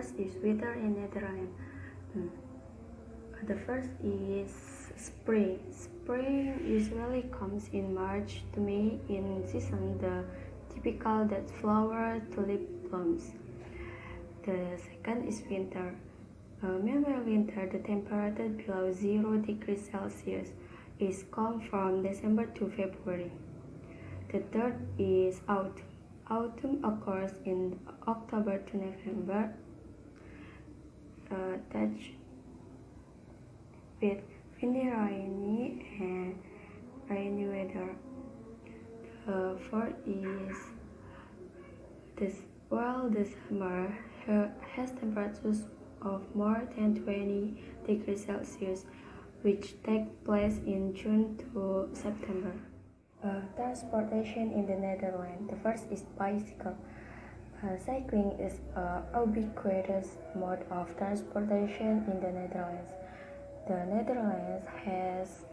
first is winter in Netherlands. Hmm. The first is spring. Spring usually comes in March to May. In season, the typical that flower tulip blooms. The second is winter. Meanwhile, winter, the temperature below 0 degrees Celsius is calm from December to February. The third is autumn. Autumn occurs in October to November. That's with windy, rainy, and rainy weather. The fourth is while the summer has temperatures of more than 20 degrees Celsius, which take place in June to September. Transportation in the Netherlands. The first is bicycle. Cycling is a ubiquitous mode of transportation in the Netherlands. The Netherlands has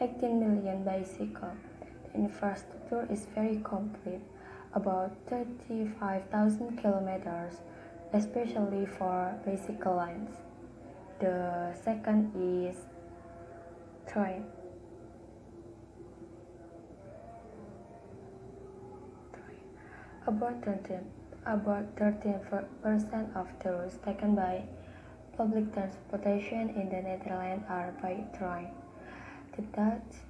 18 million bicycles. The infrastructure is very complete, about 35,000 kilometers, especially for bicycle lines. The second is train. About 13% of the routes taken by public transportation in the Netherlands are by train. The Dutch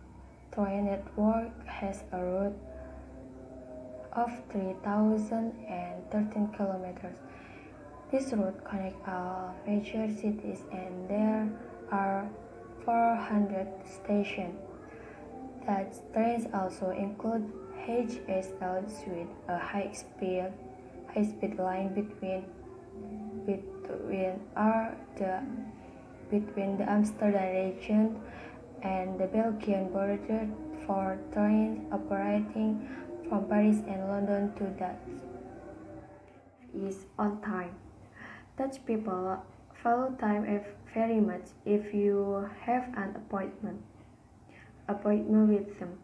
train network has a route of 3,013 kilometers. This route connects all major cities and there are 400 stations. Dutch trains also include HSL Zuid, a high-speed line between the Amsterdam region and the Belgian border for trains operating from Paris and London to Dutch. Is on time. Dutch people follow time very much. If you have an appointment with them,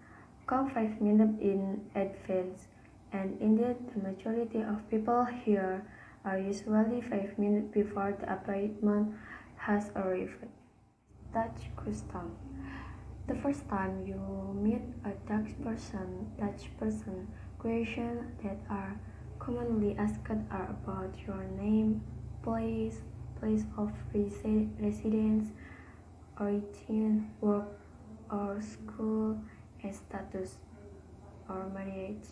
come 5 minutes in advance, and indeed the majority of people here are usually 5 minutes before the appointment has arrived. Dutch custom. The first time you meet a Dutch person, questions that are commonly asked are about your name, place of residence, origin, work or school, and status or marriage.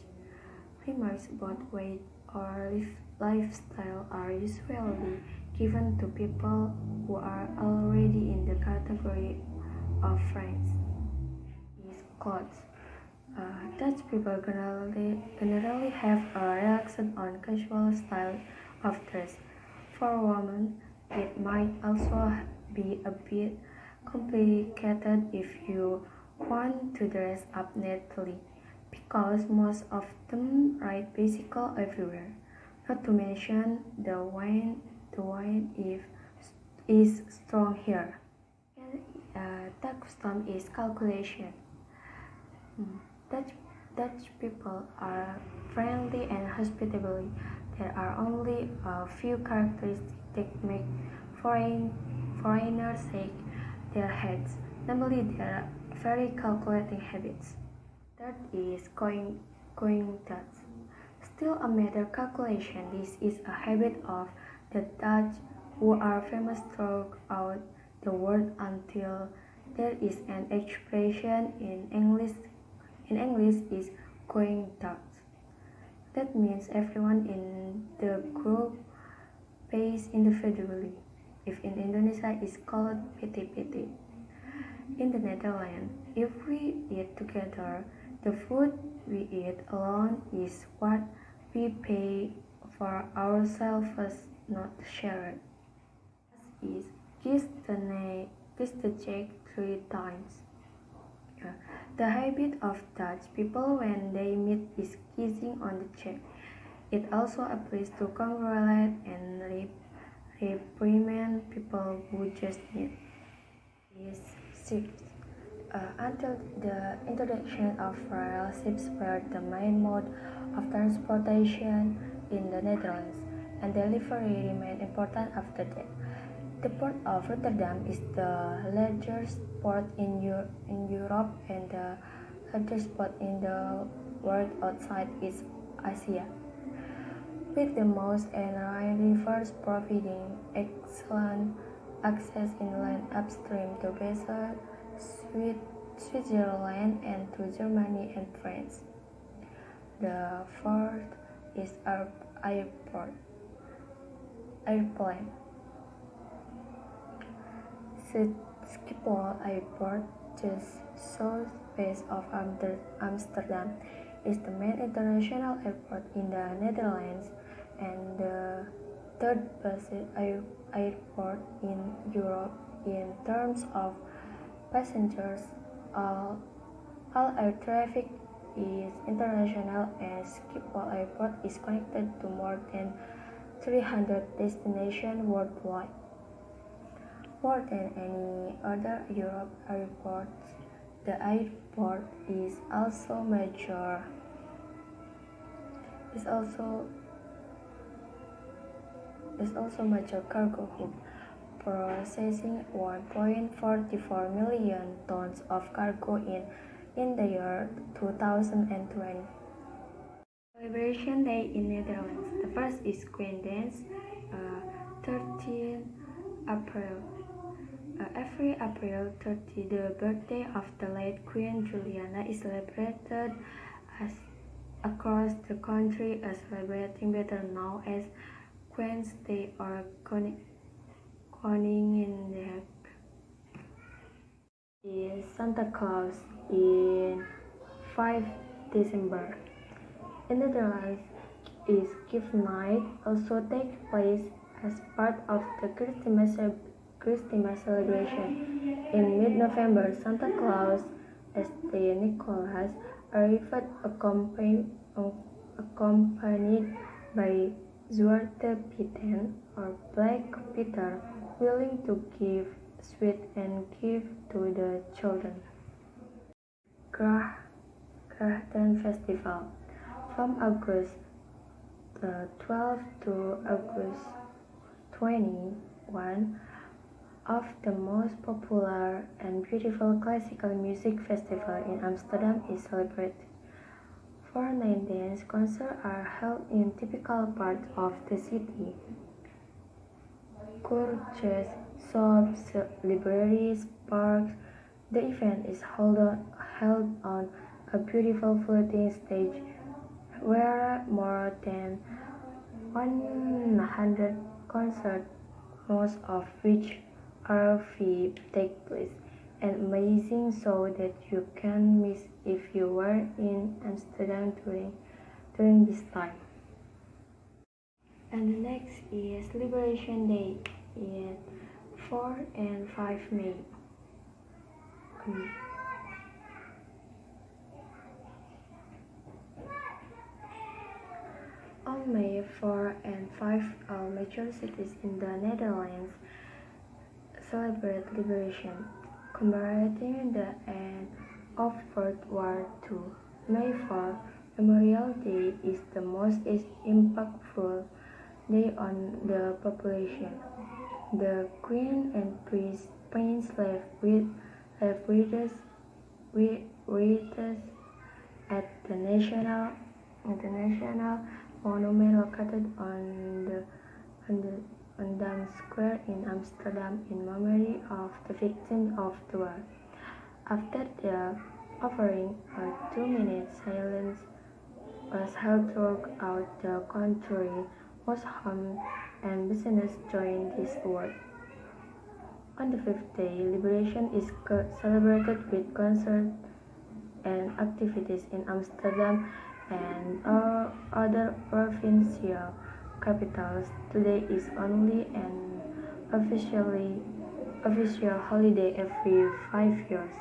Remarks about weight or lifestyle are usually given to people who are already in the category of friends. Is clothes. Dutch people generally have a relaxed on casual style of dress. For women, it might also be a bit complicated if you want to dress up neatly, because most of them ride bicycle everywhere. Not to mention the wind is strong here. The custom is calculation. Dutch people are friendly and hospitable. There are only a few characteristics that make foreigners shake their heads, namely their very calculating habits. Third is going Dutch. Still a matter calculation. This is a habit of the Dutch who are famous throughout the world until there is an expression in English is going Dutch. That means everyone in the group pays individually. If in Indonesia is called PT. In the Netherlands, if we eat together, the food we eat alone is what we pay for ourselves, not shared. Is kiss the cheek 3 times. The habit of Dutch people when they meet is kissing on the cheek. It also applies to congratulate and reprimand people who just meet. Ships. Until the introduction of rail, ships were the main mode of transportation in the Netherlands. and delivery remain important after that. The port of Rotterdam is the largest port in Europe and the largest port in the world outside East Asia, with the most and Rhine rivers providing excellent access inland upstream to Basel, Switzerland, and to Germany and France. The fourth is airplane. Schiphol Airport, just southwest of Amsterdam, is the main international airport in the Netherlands and the third busiest airport in Europe in terms of passengers. All air traffic is international, and Schiphol Airport is connected to more than 300 destinations worldwide. More than any other Europe airport, the airport is also major cargo hub, processing 1.44 million tons of cargo in the year 2020. Celebration Day in Netherlands. The first is Queen Dance, 13 April. Every April 30, the birthday of the late Queen Juliana is celebrated as across the country, celebrating better known as Queen's Day or Koninginnedag. Is Santa Claus in 5 December. In the Netherlands, is Gift Night also takes place as part of the Christmas celebration. In mid-November, Santa Claus, as the Nicholas, arrived accompanied by Zwarte Pieten or Black Peter, willing to give sweets and gifts to the children. Grachten Festival. From August 12 to August 21, of the most popular and beautiful classical music festival in Amsterdam is celebrated. 4 night dance concerts are held in typical parts of the city. Churches, shops, libraries, parks. The event is held on a beautiful floating stage where more than 100 concerts, most of which are free, take place. An amazing show that you can't miss if you were in Amsterdam during this time. And the next is Liberation Day in 4 and 5 May. On May 4 and 5, all major cities in the Netherlands celebrate liberation, commemorating the end of World War II. May 4, Memorial Day, is the most impactful day on the population. The Queen and Prince left with us at the National Monument located on Dam Square in Amsterdam in memory of the victims of the war. After the offering, a 2-minute silence was held throughout the country. Most homes and businesses joined this work. On the 5th day, Liberation is celebrated with concerts and activities in Amsterdam and other provincial capitals. Today is only an official holiday every 5 years.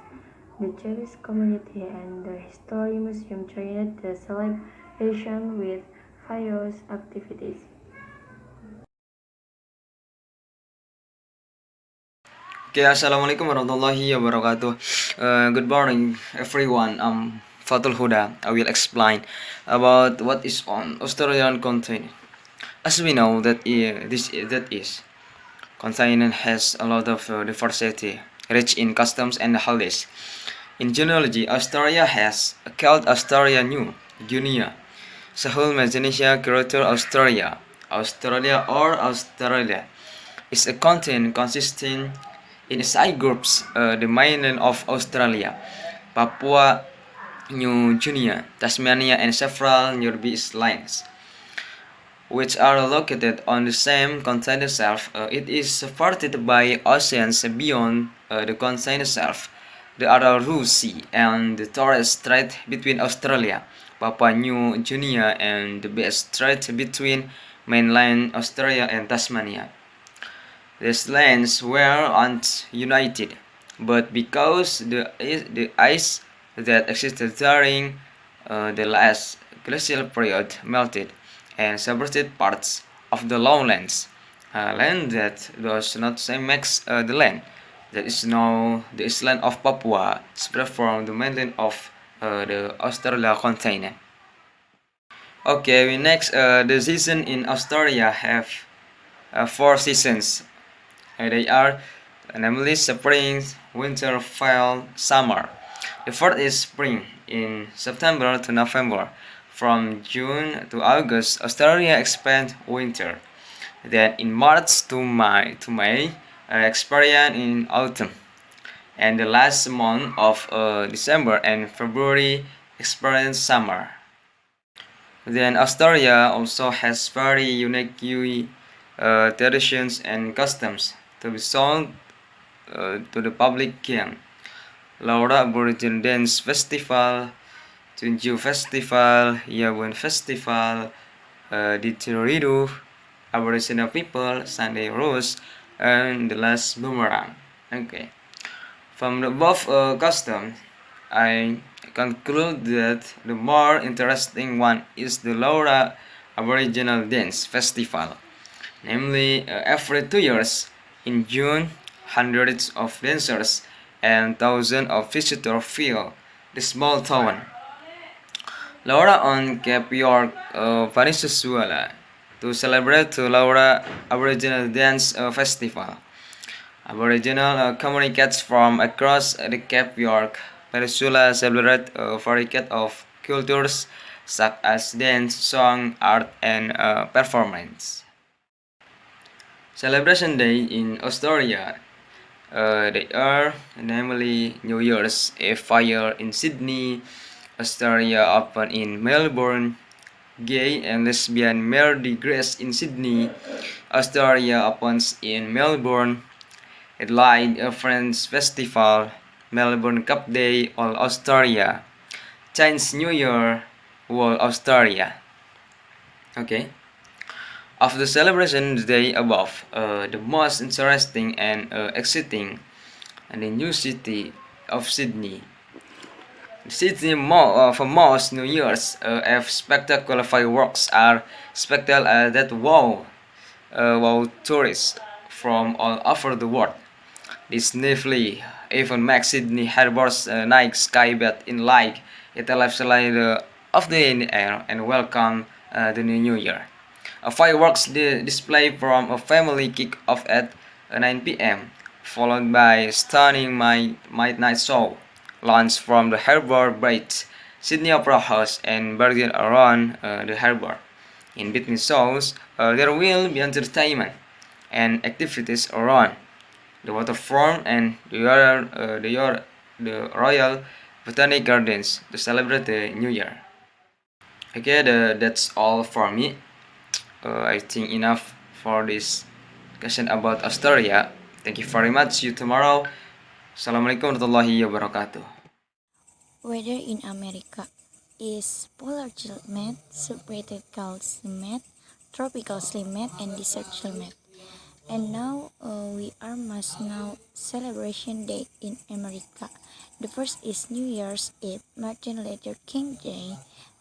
The Jewish community and the History Museum joined the celebration with various activities. Okay, Assalamualaikum warahmatullahi wabarakatuh. Good morning, everyone. I'm Fatul Huda. I will explain about what is on Australian continent. As we know that is continent has a lot of diversity, rich in customs and holidays. In genealogy, Australia has called Australia New Guinea, Sahul Melanesia Greater Australia, Australia or Australia is a continent consisting in side groups, the mainland of Australia, Papua New Guinea, Tasmania, and several nearby islands, which are located on the same continent itself. It is separated by oceans beyond the continent itself, the Arafura Sea and the Torres Strait between Australia, Papua New Guinea, and the Bass Strait between mainland Australia and Tasmania. These lands were once united, but because the ice that existed during the last glacial period melted and separated parts of the lowlands, land that does not same makes the land that is now the island of Papua spread from the mainland of the Australia continent. Okay, we next the season in Australia have four seasons. They are namely spring, winter, fall, summer. The first is spring in September to November. From June to August, Australia experience winter. Then in March to May, experience in autumn. And the last month of December and February experience summer. Then Australia also has very unique traditions and customs to be shown to the public again. Laura Aboriginal Dance Festival, Tunju Festival, Yawon Festival, Didgeridoo, Aboriginal People, Sunday Rose, and the last Boomerang. Okay. From the above custom, I conclude that the more interesting one is the Laura Aboriginal Dance Festival. Namely, every 2 years in June, hundreds of dancers and thousands of visitors fill the small town. Laura on Cape York, Venezuela, to celebrate the Laura Aboriginal Dance Festival. Aboriginal communities from across the Cape York Peninsula celebrate a variety of cultures such as dance, song, art, and performance. Celebration Day in Australia. They are namely New Year's Eve fire in Sydney, Australia Open in Melbourne, Gay and Lesbian Mardi Gras in Sydney, Australia Opens in Melbourne, Adelaide Friends Festival, Melbourne Cup Day, All Australia, Chinese New Year, All Australia. Okay. Of the celebrations day above, the most interesting and exciting and the new city of Sydney. Sydney for most New Year's Eve spectacular fireworks are spectacle that wow tourists from all over the world. This nifty even makes Sydney Harbour's night sky bat in like it left of the in the air and welcome the new year. A fireworks display from a family kick-off at 9 p.m., followed by stunning midnight show, launch from the Harbour Bridge, Sydney Opera House, and burger around the harbour. In between shows, there will be entertainment and activities around the waterfront and the Royal Botanic Gardens to celebrate the New Year. Okay, that's all for me. I think enough for this discussion about Australia. Thank you very much. See you tomorrow. Assalamualaikum warahmatullahi wabarakatuh. Weather in America is polar climate, subtropical climate, tropical climate, and desert climate. And now we are must now celebration date in America. The first is New Year's Eve, Martin Luther King Day,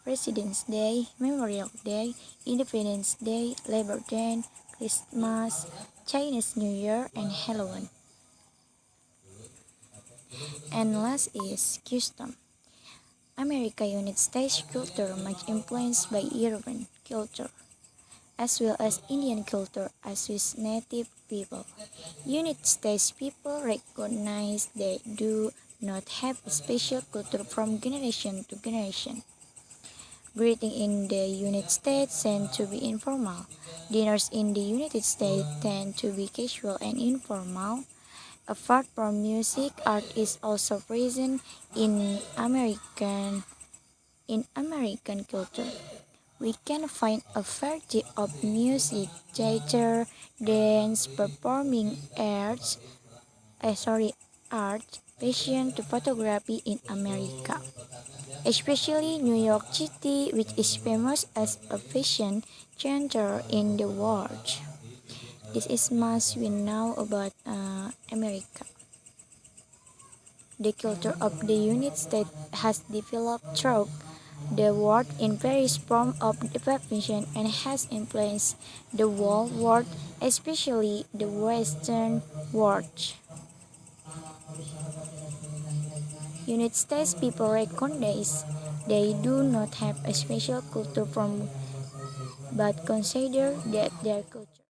President's Day, Memorial Day, Independence Day, Labor Day, Christmas, Chinese New Year, and Halloween. And last is custom. America United States culture much influenced by European culture. as well as Indian culture as with native people. United States people recognize they do not have a special culture from generation to generation. Greeting in the United States tend to be informal. Dinners in the United States tend to be casual and informal. Apart from music, art is also present in American culture. We can find a variety of music, theater, dance, performing art, fashion to photography in America, especially New York City, which is famous as a fashion center in the world. This is much we know about America. The culture of the United States has developed throughout the world in various forms of development and has influenced the whole world, especially the Western world. United States people recognize they do not have a special culture from but consider that their culture